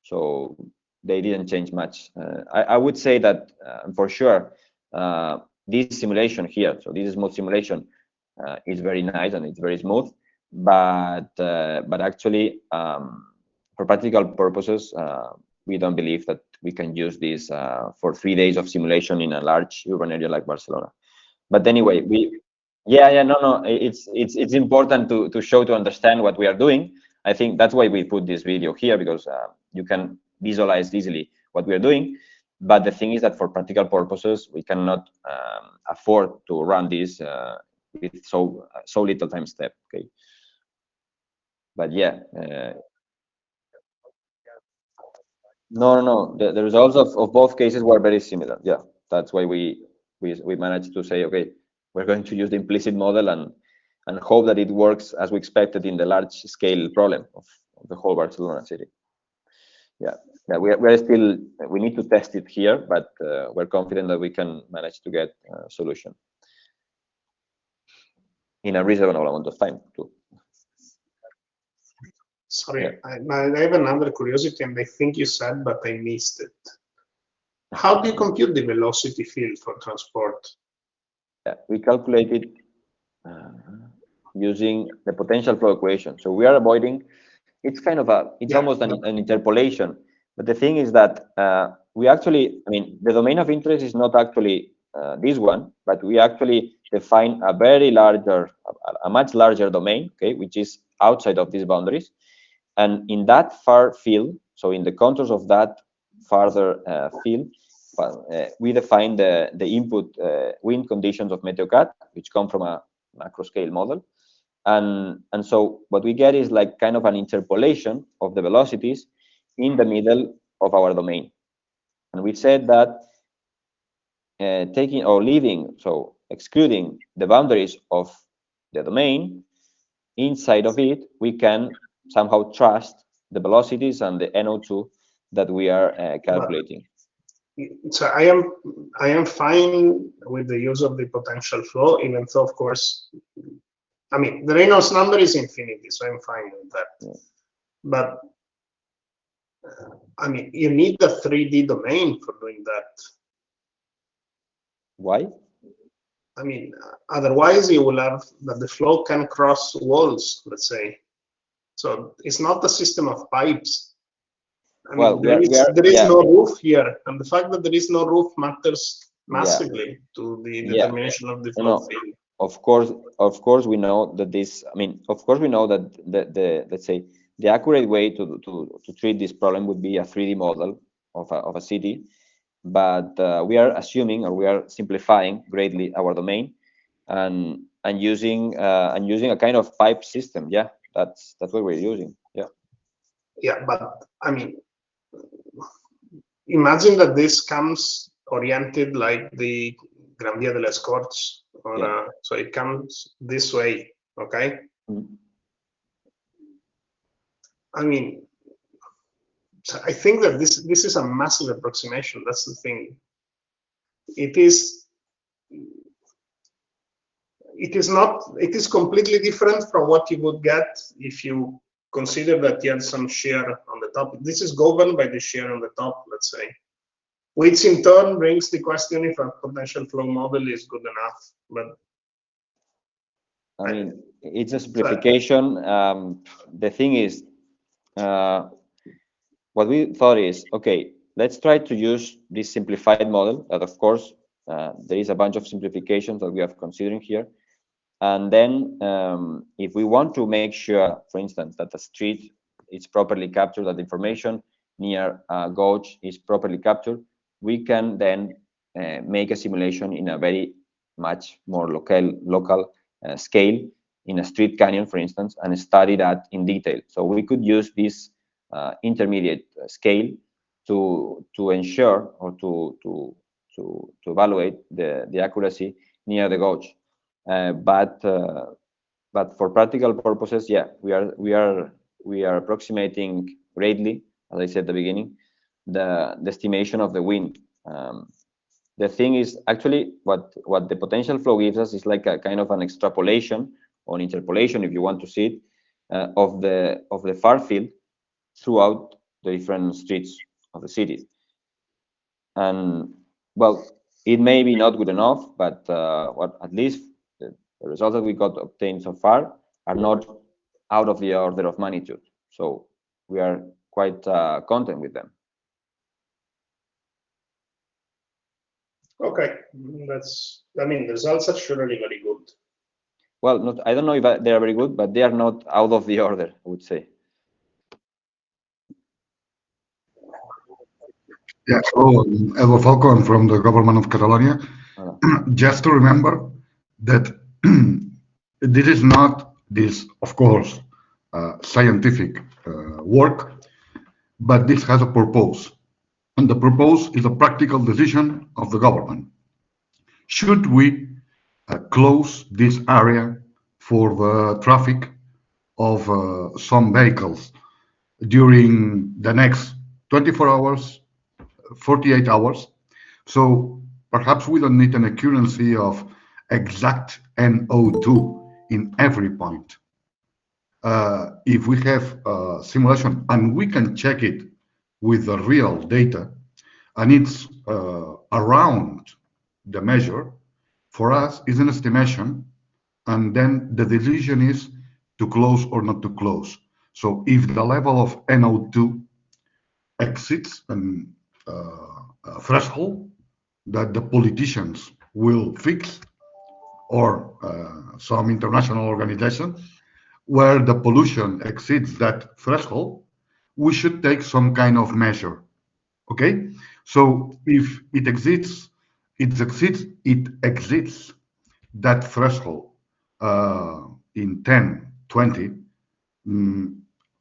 So they didn't change much. I would say that for sure this simulation here, so this smooth simulation, is very nice and it's very smooth, but actually for practical purposes, we don't believe that we can use this for 3 days of simulation in a large urban area like Barcelona. But anyway, yeah, no, it's important to show, to understand what we are doing. I think that's why we put this video here, because you can visualize easily what we are doing. But the thing is that for practical purposes, we cannot afford to run this with so little time step. Okay, but yeah, no. The results of both cases were very similar. Yeah, that's why we managed to say, okay, we're going to use the implicit model and hope that it works as we expected in the large scale problem of the whole Barcelona city. Yeah, yeah, we're still, we need to test it here, but we're confident that we can manage to get a solution in a reasonable amount of time too. Sorry, Yeah. I have another curiosity, and I think you said, but I missed it. How do you compute the velocity field for transport? Yeah, we calculated uh, using the potential flow equation. So we are avoiding, it's kind of a, it's almost an interpolation. But the thing is that we actually, I mean, the domain of interest is not actually this one, but we actually define a very larger, a much larger domain, okay, which is outside of these boundaries. And in that far field, so in the contours of that farther field, we define the input wind conditions of MeteoCAD, which come from a macro scale model. And so what we get is like kind of an interpolation of the velocities in the middle of our domain. And we said that taking or leaving, so excluding the boundaries of the domain, inside of it, we can somehow trust the velocities and the NO2 that we are calculating. So I am fine with the use of the potential flow, even though, of course, I mean, the Reynolds number is infinity, so I'm fine with that. Yeah. But I mean, you need a 3D domain for doing that. Why? I mean, otherwise you will have that the flow can cross walls, let's say. So it's not a system of pipes. I mean, there is no roof here, and the fact that there is no roof matters massively to the determination of the flow field. Of course, we know that this. I mean, of course, we know that the let's say the accurate way to treat this problem would be a 3D model of a city, but we are assuming, or we are simplifying greatly our domain, and using a kind of pipe system. Yeah, that's what we're using. Yeah. Yeah, but I mean, imagine that this comes oriented like the Gran Via de las Corts, so it comes this way, okay? Mm-hmm. I mean, I think that this is a massive approximation. That's the thing. It is not. It is completely different from what you would get if you consider that you had some shear on the top. This is governed by the shear on the top, let's say, which in turn brings the question if a potential flow model is good enough. But I mean, it's a simplification. The thing is, what we thought is, okay, let's try to use this simplified model. That, of course, there is a bunch of simplifications that we are considering here. And then if we want to make sure, for instance, that the street is properly captured, that information near a gauge is properly captured, we can then make a simulation in a very much more local scale in a street canyon, for instance, and study that in detail. So we could use this intermediate scale to ensure or to evaluate the accuracy near the gauge. But for practical purposes, yeah, we are approximating greatly, as I said at the beginning, the estimation of the wind. The thing is, actually, what the potential flow gives us is like a kind of an extrapolation or an interpolation, if you want to see it, of the far field throughout the different streets of the city. And well, it may be not good enough, but at least the results that we got obtained so far are not out of the order of magnitude. So we are quite content with them. Okay, I mean, the results are surely very good. Well, I don't know if they are very good, but they are not out of the order, I would say. Yeah, so Edo Falcon from the government of Catalonia. Just to remember that this is not of course, scientific work, but this has a purpose. And the purpose is a practical decision of the government. Should we close this area for the traffic of some vehicles during the next 24 hours, 48 hours? So perhaps we don't need an accuracy of exact NO2 in every point. If we have a simulation and we can check it with the real data, and it's around the measure, for us is an estimation, and then the decision is to close or not to close. So if the level of NO2 exceeds a threshold that the politicians will fix, or some international organization, where the pollution exceeds that threshold, we should take some kind of measure. Okay, so if it exceeds that threshold in 10, 20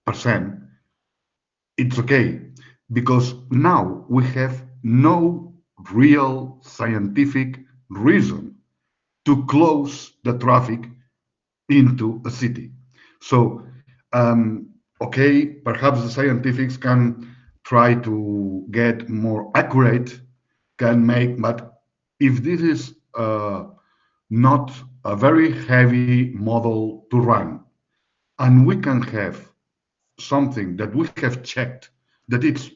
percent, it's okay, because now we have no real scientific reason to close the traffic into a city. So, okay, perhaps the scientists can try to get more accurate, can make, but if this is not a very heavy model to run, and we can have something that we have checked that it's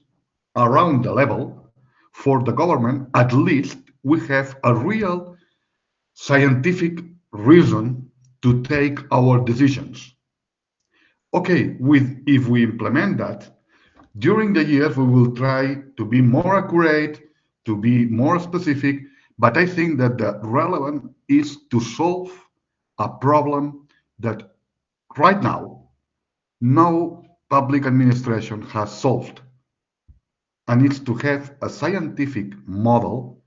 around the level for the government, at least we have a real scientific reason to take our decisions. Okay, if we implement that, during the years we will try to be more accurate, to be more specific, but I think that the relevant is to solve a problem that right now no public administration has solved. And it's to have a scientific model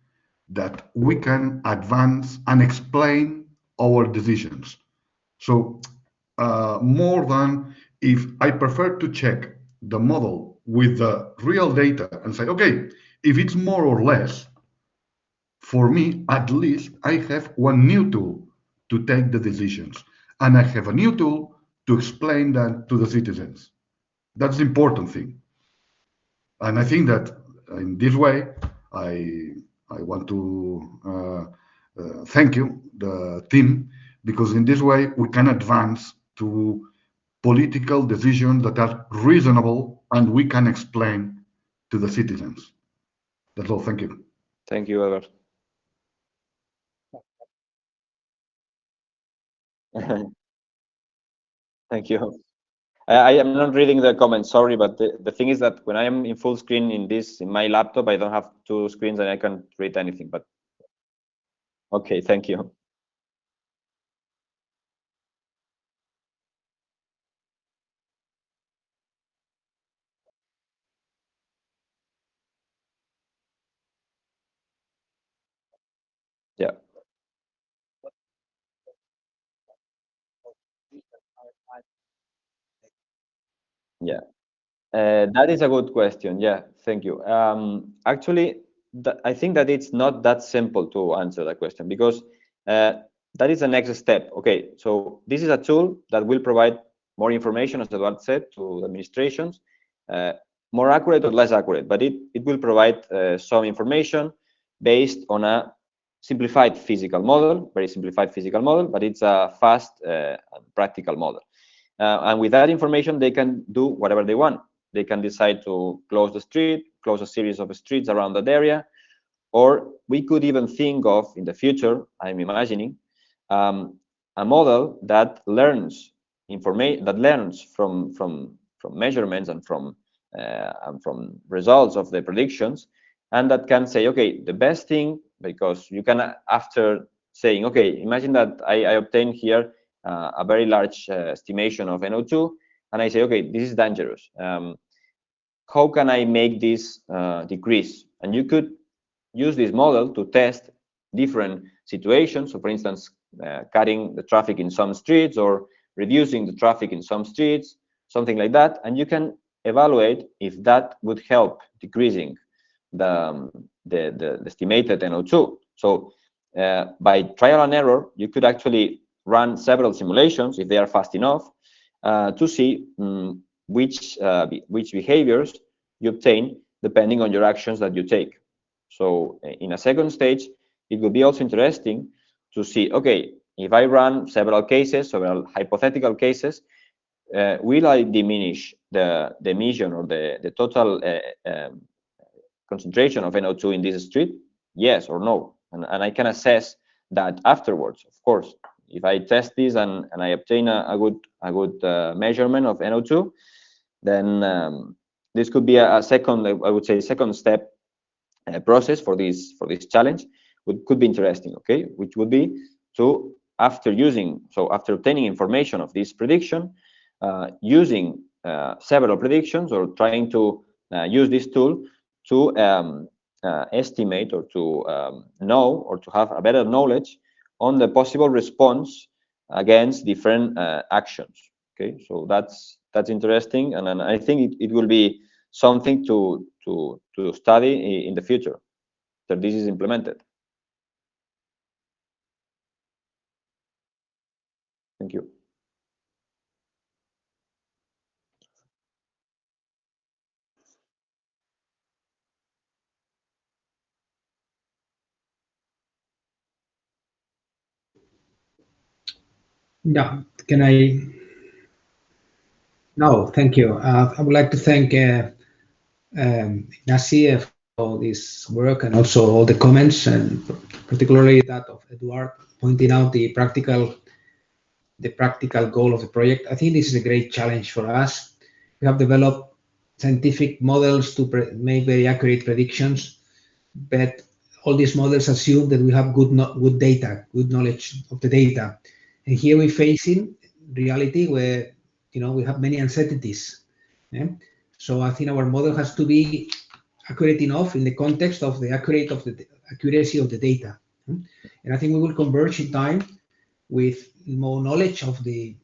that we can advance and explain our decisions. So more than if I prefer to check the model with the real data and say, okay, if it's more or less, for me, at least I have one new tool to take the decisions. And I have a new tool to explain that to the citizens. That's the important thing. And I think that in this way, I want to thank you, the team, because in this way we can advance to political decisions that are reasonable and we can explain to the citizens. That's all. Thank you. Thank you, Albert. Thank you. I am not reading the comments, sorry, but the thing is that when I am in full screen in my laptop, I don't have two screens and I can't read anything. But okay, thank you. Yeah. Yeah. That is a good question. Yeah, thank you. Actually, I think that it's not that simple to answer that question because that is the next step. Okay, so this is a tool that will provide more information, as Eduardo said, to the administrations, more accurate or less accurate, but it will provide some information based on a simplified physical model, very simplified physical model, but it's a fast and practical model. And with that information, they can do whatever they want. They can decide to close the street, close a series of streets around that area, or we could even think of, in the future, I'm imagining, a model that learns from measurements and from results of the predictions, and that can say, okay, the best thing, because you can, after saying, okay, imagine that I obtain here a very large estimation of NO2, and I say, okay, this is dangerous. How can I make this decrease? And you could use this model to test different situations. So for instance, cutting the traffic in some streets or reducing the traffic in some streets, something like that. And you can evaluate if that would help decreasing the estimated NO2. So by trial and error, you could actually run several simulations if they are fast enough to see which behaviors you obtain depending on your actions that you take. So in a second stage, it would be also interesting to see, okay, if I run several cases, several hypothetical cases, will I diminish the emission or the total concentration of NO2 in this street? Yes or no? And I can assess that afterwards, of course. If I test this and I obtain a good measurement of NO2, then this could be a second, I would say, second step process for this challenge, which could be interesting. Okay, which would be to after obtaining information of this prediction, using several predictions or trying to use this tool to estimate or to know or to have a better knowledge on the possible response against different actions. Okay, so that's interesting, and I think it will be something to study in the future that this is implemented. Thank you. Yeah, can I? No, thank you. I would like to thank Ignasi for this work and also all the comments, and particularly that of Eduard pointing out the practical goal of the project. I think this is a great challenge for us. We have developed scientific models to make very accurate predictions, but all these models assume that we have good data, good knowledge of the data. And here we're facing reality where we have many uncertainties. Yeah? So I think our model has to be accurate enough in the context of the accuracy of the data. And I think we will converge in time with more knowledge of the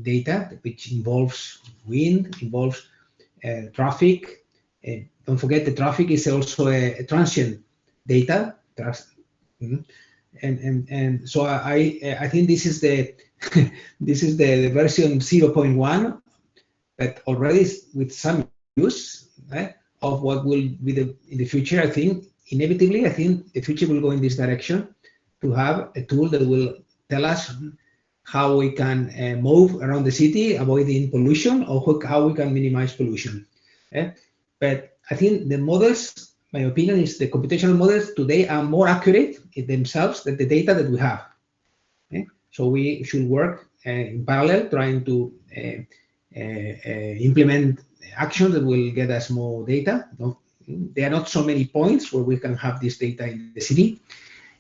data, which involves wind, involves traffic. Don't forget the traffic is also a transient data. And so I think this is the this is the version 0.1, but already with some use of what will be in the future. I think inevitably, the future will go in this direction to have a tool that will tell us how we can move around the city, avoiding pollution, or how we can minimize pollution. But I think the models, my opinion is the computational models today are more accurate in themselves than the data that we have. So we should work in parallel, trying to implement actions that will get us more data. There are not so many points where we can have this data in the city.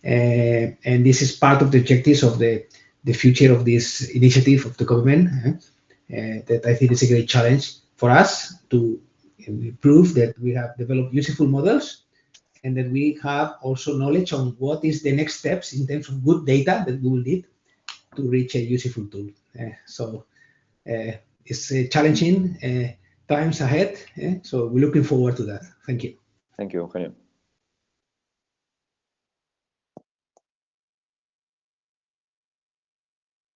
And this is part of the objectives of the future of this initiative of the government, that I think is a great challenge for us to prove that we have developed useful models and that we have also knowledge on what is the next steps in terms of good data that we will need to reach a useful tool. So it's challenging times ahead. So we're looking forward to that. Thank you. Thank you, Eugenio.